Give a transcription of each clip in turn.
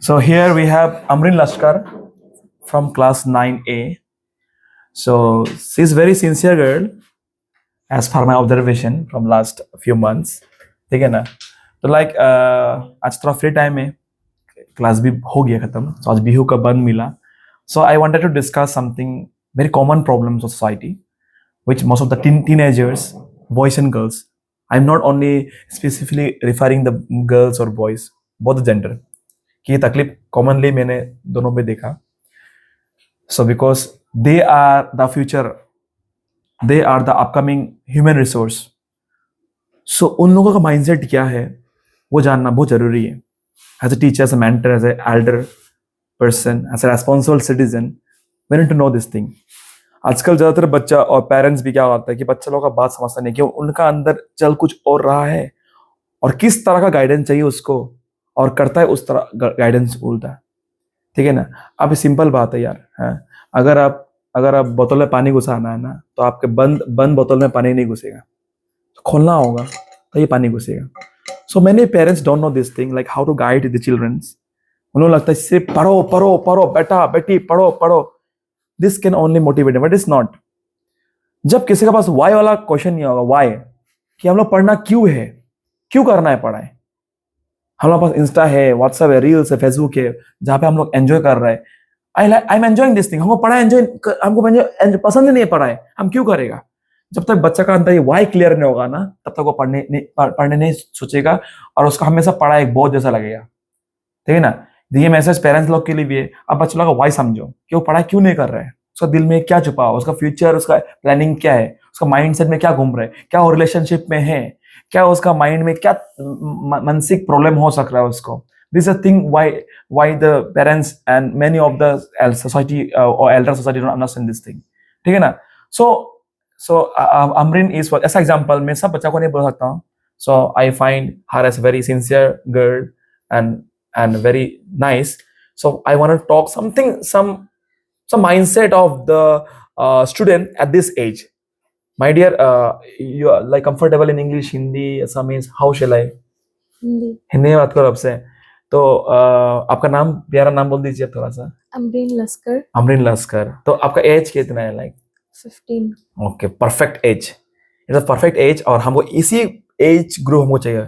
So here we have Amrin Lashkar from class 9A. So she's very sincere girl as per my observation from last few months. ठीक है ना? तो like आज थोड़ा free time है, class भी हो गया खत्म, तो आज बिहू का बंद मिला. So I wanted to discuss something very common problems of society, which most of the teenagers, boys and girls. I'm not only specifically referring the girls or boys, both the gender. कि ये तकलीफ commonly मैंने दोनों में देखा. So because they are the future, they are the upcoming human resource. So उन लोगों का माइंडसेट क्या है वो जानना बहुत जरूरी है. As a teacher, as a mentor, as an elder person, as a responsible citizen, we need to know this thing. आजकल ज्यादातर बच्चा और पेरेंट्स भी क्या होता है कि बच्चा लोगों का बात समझता नहीं कि उनका अंदर चल कुछ और रहा है और किस तरह का गाइडेंस चाहिए उसको और करता है उस तरह गाइडेंस उल्टा. ठीक है ना? अब सिंपल बात है यार. हाँ, अगर आप बोतल में पानी घुसाना है ना तो आपके बंद बोतल में पानी नहीं घुसेगा, तो खोलना होगा तो ये पानी घुसेगा. So many parents don't know this thing, like how to guide the childrens. उन्हें लगता है सिर्फ पढ़ो पढ़ो पढ़ो, बेटा बेटी पढ़ो पढ़ो. This can only motivate but it's not. जब किसी के पास वाई वाला क्वेश्चन नहीं होगा, वाई कि हम लोग पढ़ना क्यों है, क्यों करना है पढ़ाई. हम लोग पास इंस्टा है, व्हाट्सएप है, रील्स है, फेसबुक है, जहाँ पे हम लोग एंजॉय कर रहे हैं. I am enjoying this thing. हमको पढ़ाई हमको पसंद ही नहीं है पढ़ाई, हम क्यों करेगा. जब तक बच्चा का अंदर ये वाई क्लियर नहीं होगा ना तब तक वो पढ़ने नहीं सोचेगा और उसको हमेशा पढ़ाई एक बोझ जैसा लगेगा. ठीक है ना? ये मैसेज पेरेंट्स लोग के लिए भी है. अब बच्चों का वाई समझो कि वो पढ़ाई क्यों नहीं कर रहे हैं, उसका दिल में क्या छुपा हुआ, उसका फ्यूचर, उसका प्लानिंग क्या है, उसका माइंडसेट में क्या घूम रहा है, क्या वो रिलेशनशिप में है, क्या उसका माइंड में क्या मानसिक प्रॉब्लम हो सक रहा है उसको. This is a thing why the parents and many of the society और elder society don't understand this thing. ठीक है ना? सो अमरीन इज ऐसा एग्जांपल मैं सब बच्चों को नहीं बोल सकता हूँ. So I find her as very sincere girl and very nice. So I want to talk some mindset of the student at this age. My dear, you are like comfortable in English, Hindi, Assamese. How shall I? Hindi में बात करो आपसे. तो आपका नाम, प्यारा नाम बोल दीजिए थोड़ा सा. अमरीन लस्कर. अमरीन लस्कर. तो आपका एज कितना है? Like 15. Okay, perfect age. It's a perfect age और हमको इसी एज ग्रुप हमको चाहिए,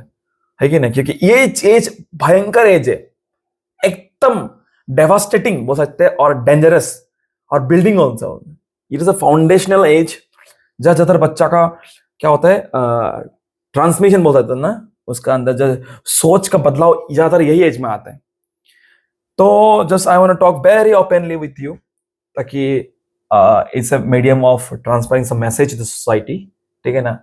है कि नहीं? क्योंकि ये एज भयंकर एज है, एकदम डेवास्टेटिंग बोल सकते हैं और डेंजरस और building also. It is a foundational age जहाँ ज्यादातर बच्चा का क्या होता है, ट्रांसमिशन बोल सकते हैं ना, उसका अंदर जो सोच का बदलाव ज्यादातर यही एज में आता है. तो just I want to talk very openly with you ताकि it's a medium of transferring some message to the society. ठीक है ना?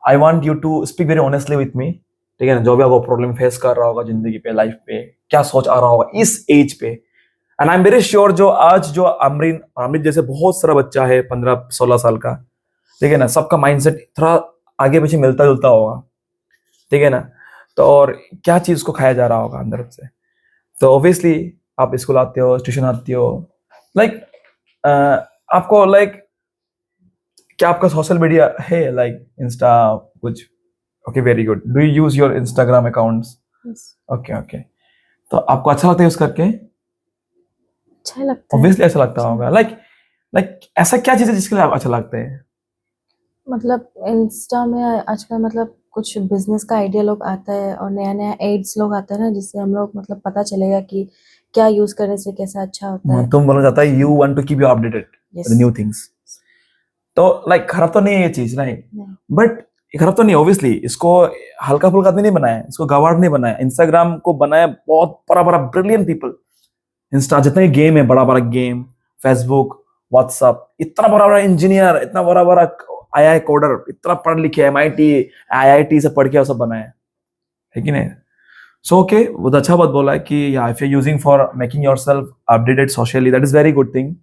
I want you to speak very honestly with me. ठीक है ना? जो भी आपको प्रॉब्लम फेस कर रहा होगा जिंदगी पे, लाइफ पे, क्या सोच आ रहा होगा इस एज पे. And I am very sure जो अमरीन जैसे बहुत सारा बच्चा है 15-16 साल का. ठीक है ना? सबका माइंडसेट थोड़ा आगे पीछे मिलता जुलता होगा. ठीक है ना? तो और क्या चीज को खाया जा रहा होगा अंदर से. तो ऑब्वियसली आप स्कूल आते हो, ट्यूशन आते हो, लाइक आपको लाइक क्या आपका सोशल मीडिया है, लाइक इंस्टा कुछ? Okay, very good. Do you use your Instagram accounts? Okay. तो आपको अच्छा लगता है यूज करके? अच्छा लगता है. ऑब्वियसली अच्छा लगता होगा. लाइक ऐसा क्या चीज है जिसके लिए आप अच्छा लगता है? मतलब इंस्टा में आजकल मतलब कुछ बिजनेस का आइडिया लोग आता है और नया नया एड्स लोग आता है ना, जिससे हम लोग मतलब पता चलेगा कि क्या यूज करने से कैसा अच्छा होता है. तुम बोलना चाहता है you want to keep you updated with new things. तो लाइक खराब तो नहीं है ये चीज, राइट? बट खराब तो नहीं, ऑब्वियसली इसको हल्का फुल्का नहीं बनाया, इसको गवार नहीं बनाया. इंस्टाग्राम को बनाया बहुत बड़ा ब्रिलियंट पीपल. इंस्टा जितने गेम है, बड़ा गेम, फेसबुक, व्हाट्सएप, इतना बड़ा इंजीनियर, इतना बड़ा आई कोडर, इतना पढ़ लिखे MIT IIT से पढ़ के सब बनाया है कि नहीं? सो ओके, बहुत अच्छा बात बोला है कि if you using for making yourself updated socially, that is very good thing.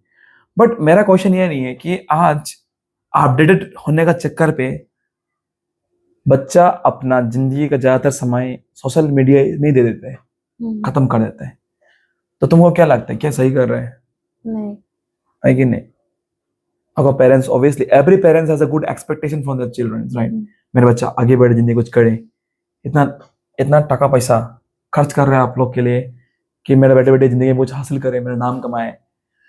But मेरा क्वेश्चन ये नहीं है कि आज अपडेटेड होने का चक्कर पे बच्चा अपना जिंदगी का ज्यादातर समय सोशल मीडिया में दे देते हैं, खत्म कर देते हैं. तो तुमको क्या लगता है, क्या सही कर रहे हैं? नहीं. है कि नहीं? अगर parents, obviously every parents has a good expectation from their children, right? मेरा बच्चा आगे बढ़े, जिंदगी कुछ करे, इतना टका पैसा खर्च कर रहे हैं आप लोग के लिए कि मेरे बेटे बेटे जिंदगी में कुछ हासिल करे, मेरा नाम कमाए।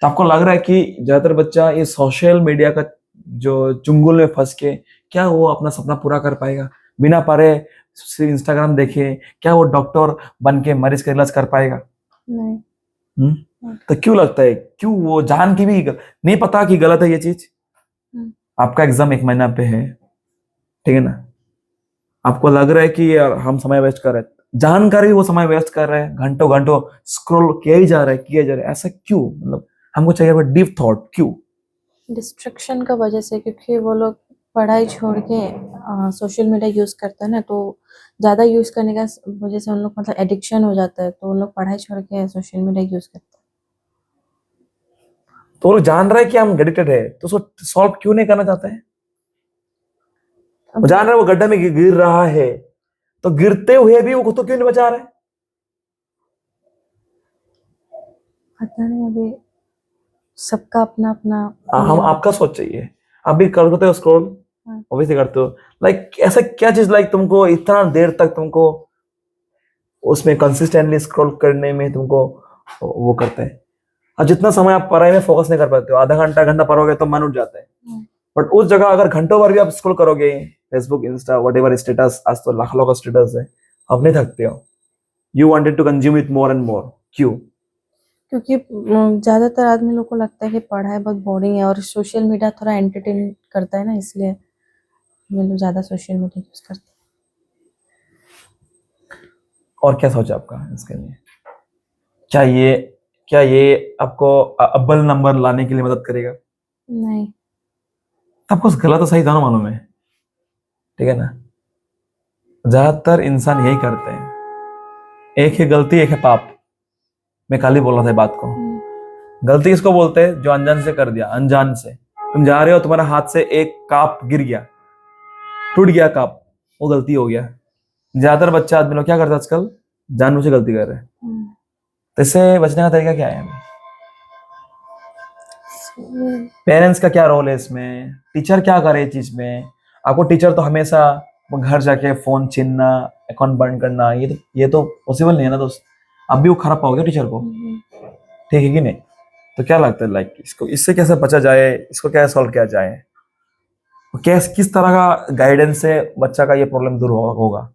तो आपको लग रहा है कि ज्यादातर बच्चा ये सोशल मीडिया का जो चुंगल में फंस के क्या वो अपना सपना पूरा कर पाएगा? बिना पढ़े सिर्फ इंस्टाग्राम देखे क्या वो डॉक्टर बन के मरीज का इलाज कर पाएगा? नहीं। तो क्यों लगता है, क्यों वो जान के भी नहीं पता कि गलत है ये चीज? हम्म। आपका एग्जाम 1 महीना पे है, ठीक है ना, आपको लग रहा है कि यार हम समय वेस्ट कर रहे हैं, जानकर भी वो समय वेस्ट कर रहे हैं, घंटों घंटों स्क्रॉल किया ही जा रहा है, किया जा रहा है। ऐसा क्यों? मतलब हमको चाहिए डीप थॉट, क्यों? डिस्ट्रैक्शन का वजह से, क्योंकि वो लोग पढ़ाई छोड़ के सोशल मीडिया यूज करते हैं ना, तो ज्यादा यूज करने का वजह से उन लोग मतलब एडिक्शन हो जाता है, तो उन लोग पढ़ाई छोड़ के सोशल मीडिया यूज करते हैं। तो वो लोग जान रहे हैं कि हम एडिक्टेड है, तो उसको सॉल्व क्यों नहीं करना चाहते हैं? वो जान रहे हैं वो गड्ढे में गिर रहा है, तो गिरते हुए भी वो खुद को क्यों नहीं बचा रहे? पता नहीं, अभी सबका अपना अपना हम आपका सोच चाहिए। आप भी करते हो स्क्रॉल, हाँ। ऑब्वियसली करते हो। लाइक ऐसा क्या चीज लाइक तुमको इतना देर तक तुमको उसमें कंसिस्टेंटली स्क्रॉल करने में तुमको वो करते हैं? अब जितना समय आप पढ़ाई में फोकस नहीं कर पाते हो, आधा घंटा घंटा पढ़ोगे तो मन उठ जाता है, बट उस जगह अगर घंटों भर भी आप स्क्रॉल करोगे Facebook Insta what ever status, आज तो लाख का स्टेटस है, अब नहीं थकते हो? You wanted to consume it more and more, क्यों? क्योंकि ज्यादातर आदमी लोग को लगता है कि पढ़ाई बहुत बोरिंग है और सोशल मीडिया थोड़ा एंटरटेन करता है ना, इसलिए ये लोग ज्यादा सोशल मीडिया यूज करते हैं। और क्या सोचा आपका इसके लिए? क्या ये आपको अव्वल नंबर लाने के लिए मदद करेगा? नहीं। आपको गलत और सही दोनों मालूम है, ठीक है ना? ज्यादातर इंसान यही करते हैं, एक है गलती एक है पाप। मैं कल ही बोल रहा था बात को। गलती किसको बोलते हैं? जो अनजान से कर दिया, अनजान से। तुम जा रहे हो, तुम्हारे हाथ से एक काप गिर गया, टूट गया काप, वो गलती हो गया। ज्यादातर बच्चा आदमी लोग क्या करते हैं आजकल? जानबूझ के गलती कर रहे हैं। तो इससे बचने का तरीका क्या है? पेरेंट्स का क्या रोल है इसमें? टीचर क्या करे इस चीज में? आपको टीचर तो हमेशा घर जाके फोन छीनना, अकाउंट बंद करना, ये तो पॉसिबल नहीं है ना दोस्त। अब भी वो खराब पाओगे टीचर को, ठीक है कि नहीं? तो क्या लगता है लाइक इसको, इससे कैसे बचा जाए, इसको क्या सॉल्व किया जाए? किस तरह का गाइडेंस से बच्चा का ये प्रॉब्लम दूर होगा?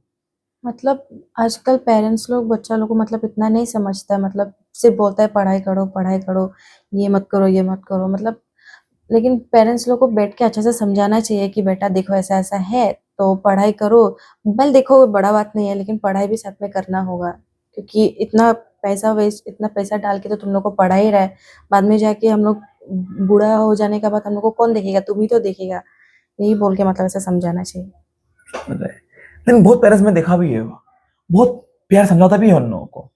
मतलब आजकल पेरेंट्स लोग बच्चा लोग को मतलब इतना नहीं समझता है, मतलब सिर्फ बोलता है पढ़ाई करो, ये मत करो, मतलब। लेकिन पेरेंट्स लोग को बैठ के अच्छे से समझाना चाहिए कि बेटा देखो ऐसा ऐसा है, तो पढ़ाई करो। मोबाइल देखो बड़ा बात नहीं है, लेकिन पढ़ाई भी साथ में करना होगा, क्योंकि इतना इतना पैसा डाल के तो तुम लोग को पढ़ा ही रहा है। बाद में जाके हम लोग बूढ़ा हो जाने के बाद हम लोग को कौन देखेगा? तुम ही तो देखेगा। यही बोल के मतलब ऐसा समझाना चाहिए। लेकिन बहुत पेरेंट्स में देखा भी है, बहुत प्यार समझाता भी है उन लोगों को,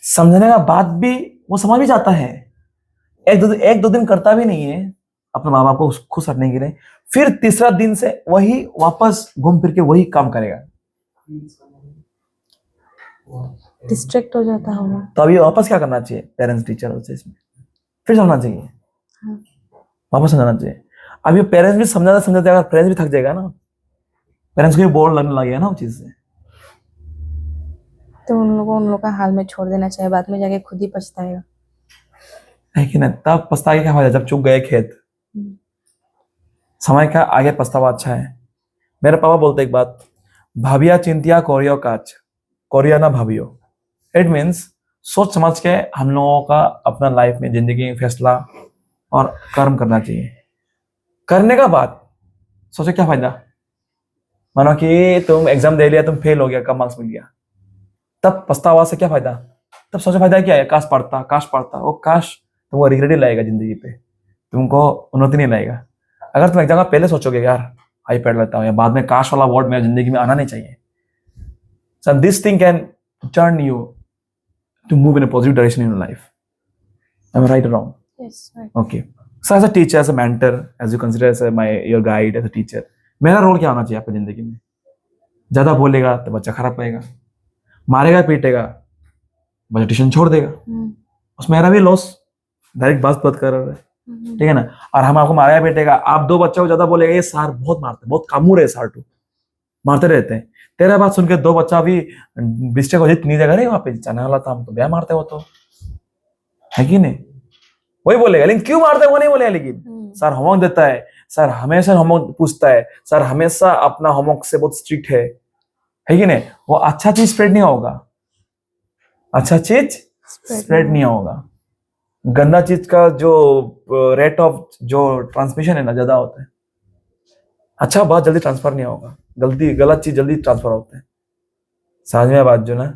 समझने का बाद भी वो समझ भी जाता है, एक दो दिन करता भी नहीं है अपने माँ बाप को खुश रखने के लिए, फिर तीसरा दिन से वही वापस घूम फिर के वही काम करेगा, डिस्ट्रैक्ट हो जाता होगा। तो अभी वापस क्या करना चाहिए पेरेंट्स टीचर उसे इसमें? फिर समझना चाहिए, वापस समझाना चाहिए। अभी पेरेंट्स भी समझाते समझाते अगर पेरेंट्स भी थक जाएगा ना, पेरेंट्स को भी बोर लगने लगेगा ना वो चीज से, तो उन लोग का हाल में छोड़ देना चाहिए, बाद में जाके खुद ही पछताएगा। है कि नहीं? तब पछता के क्या फायदा जब चूक गए खेत। समय का आगे पछतावा अच्छा है। मेरे पापा बोलते एक बात, भाभिया चिंतिया कोरियो काच, कोरिया ना भाभियो। इट मीन्स सोच समझ के हम लोगों का अपना लाइफ में जिंदगी में फैसला और कर्म करना चाहिए। करने का बाद सोचो क्या फायदा? मानो कि तुम एग्जाम दे लिया, तुम फेल हो गया, कम मार्क्स मिल गया, तब पछतावा से क्या फायदा? तब सोचो फायदा क्या है? काश पढ़ता। वो काश तुमको रिग्रेट ही लाएगा जिंदगी पे, तुमको उन्नति नहीं लाएगा। अगर तुम एग्जाम का पहले सोचोगे यार आई पढ़ लेता हूँ, या बाद में काश वाला वर्ड मेरी जिंदगी में आना नहीं चाहिए, so this thing can turn you to move in a positive direction in your life. Am I right or wrong? Yes, right. Okay. So as a teacher, as a mentor, as you consider as your guide, as a teacher, मेरा role क्या होना चाहिए आपकी जिंदगी में? ज्यादा बोलेगा तो बच्चा खराब पाएगा, मारेगा पीटेगा बच्चा ट्यूशन छोड़ देगा, उसमें मेरा भी लॉस, डायरेक्ट बात कर रहा है, ठीक है ना? और हम आपको मारेगा पीटेगा, आप 2 बच्चों को ज्यादा बोलेगा, ये सार बहुत मारते, बहुत कामूर है सार टू, मारते रहते हैं, तेरा बात सुन के दो बच्चा भी बिस्टे को जित नहीं देगा, अरे वहां पे जाने वाला था, हम तो ब्याह मारते हो, तो है कि नहीं? वही बोलेगा, लेकिन क्यों मारते हैं वो नहीं बोलेगा। लेकिन सर होमवर्क देता है, सर हमेशा होमवर्क पूछता है, सर हमेशा अपना होमवर्क से बहुत स्ट्रिक्ट है कि नहीं? वो अच्छा चीज स्प्रेड नहीं होगा, अच्छा चीज स्प्रेड नहीं होगा। गंदा चीज का जो रेट ऑफ जो ट्रांसमिशन है ना ज्यादा होता है, अच्छा बात जल्दी ट्रांसफर नहीं होगा, गलत चीज जल्दी ट्रांसफर होता है। समझ में बात जो ना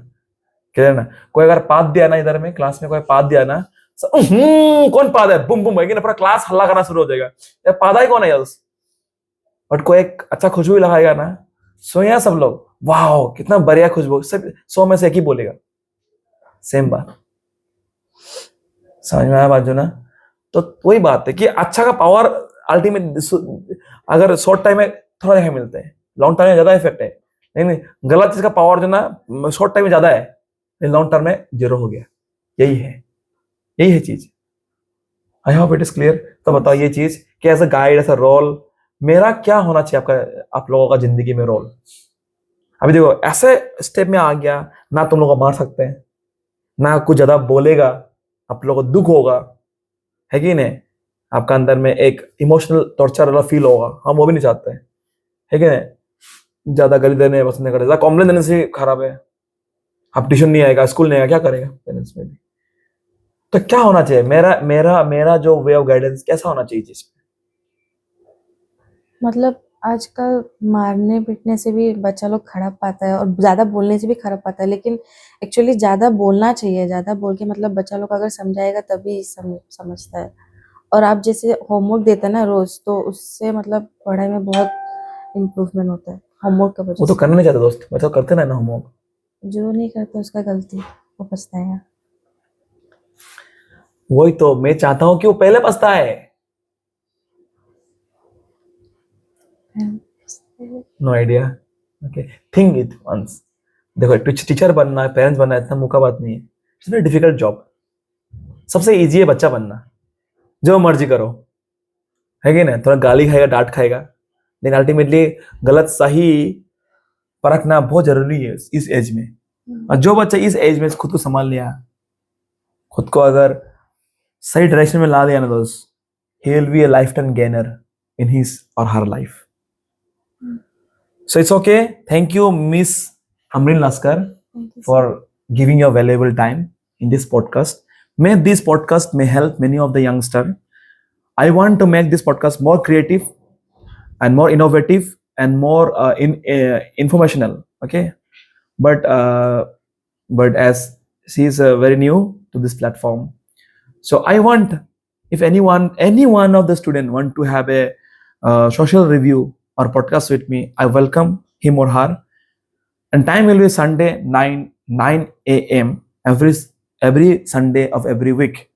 क्लियर ना? कोई अगर पाद दिया ना, इधर में क्लास में कोई पाद दिया ना, कौन पाद है, बुम बुम है कि ना, पूरा क्लास हल्ला करना शुरू हो जाएगा, यार पादा ही कौन है यार। बट कोई एक अच्छा खुशबू लगाएगा ना, सोया सब लोग वाह कितना बढ़िया खुशबू, सब 100 में से एक ही बोलेगा सेम बात। समझ में आया बात जो ना? तो वही बात है कि अच्छा का पावर अल्टीमेट, अगर शॉर्ट टाइम में थोड़ा देखा मिलते हैं, लॉन्ग टर्म में ज्यादा इफेक्ट है। नहीं गलत चीज का पावर जो ना शॉर्ट टाइम में ज्यादा है, लेकिन लॉन्ग टर्म में जीरो हो गया। यही है चीज। I hope it is clear. तो बताओ ये चीज कि as a guide, as a role, मेरा क्या होना चाहिए आपका, आप लोगों का जिंदगी में रोल। अभी देखो ऐसे स्टेप में आ गया ना, तुम लोग को मार सकते हैं ना, कुछ ज्यादा बोलेगा, आप लोगों को दुख होगा, है कि नहीं? आपका अंदर में एक इमोशनल टॉर्चर वाला फील होगा, हम वो भी नहीं चाहते हैं, है कि नहीं? ज्यादा गाली देने पसंद नहीं करते, ज्यादा कॉम्प्लेन देने से खराब है। आप ट्यूशन नहीं आएगा, स्कूल नहीं आएगा, क्या करेगा पेरेंट्स में भी। तो क्या होना चाहिए मेरा मेरा मेरा जो वे ऑफ गाइडेंस कैसा होना चाहिए जिसमें? मतलब आजकल मारने पीटने से भी बच्चा लोग खराब पाता है, और ज्यादा बोलने से भी खराब पाता है, लेकिन एक्चुअली ज्यादा बोलना चाहिए। ज्यादा बोल के मतलब बच्चा लोग अगर समझाएगा तभी समझता है। और आप जैसे होमवर्क देते हैं ना रोज, तो उससे मतलब पढ़ाई में बहुत इम्प्रूवमेंट होता है होमवर्क का वो वजह तो से। करना नहीं चाहते दोस्त, बच्चा करते ना होमवर्क। जो नहीं करता उसका गलती, वो पछताएगा। वही तो मैं चाहता हूँ कि वो पहले पछताए। No idea. Okay, think it once. देखो टीचर बनना है, पेरेंट्स बनना है, इतना मुका बात नहीं है। It's very difficult job. सबसे इजी है बच्चा बनना, जो मर्जी करो, है कि नहीं? थोड़ा गाली खाएगा, डांट खाएगा, लेकिन अल्टीमेटली गलत सही परखना बहुत जरूरी है इस एज में। और जो बच्चा इस एज में खुद को संभाल लिया, खुद को अगर सही डायरेक्शन में ला दिया ना दोस्त, he will be a lifetime gainer in his or her life. So it's okay. Thank you, Miss Amrin Laskar, for giving your valuable time in this podcast. May this podcast may help many of the youngsters. I want to make this podcast more creative and more innovative and more informational. Okay, but as she is very new to this platform, so I want, if any one of the student want to have a social review or podcast with me, I welcome him or her. And time will be Sunday 9 a.m. every Sunday of every week.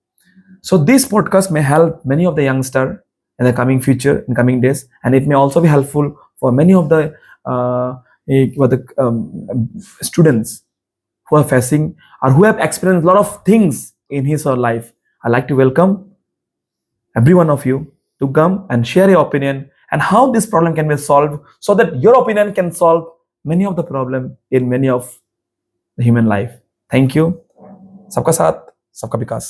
So this podcast may help many of the youngster in the coming future, in coming days, and it may also be helpful for many of the students who are facing or who have experienced a lot of things in his or life. I like to welcome every one of you to come and share your opinion and how this problem can be solved, so that your opinion can solve many of the problem in many of the human life. Thank you. सबका साथ, सबका विकास।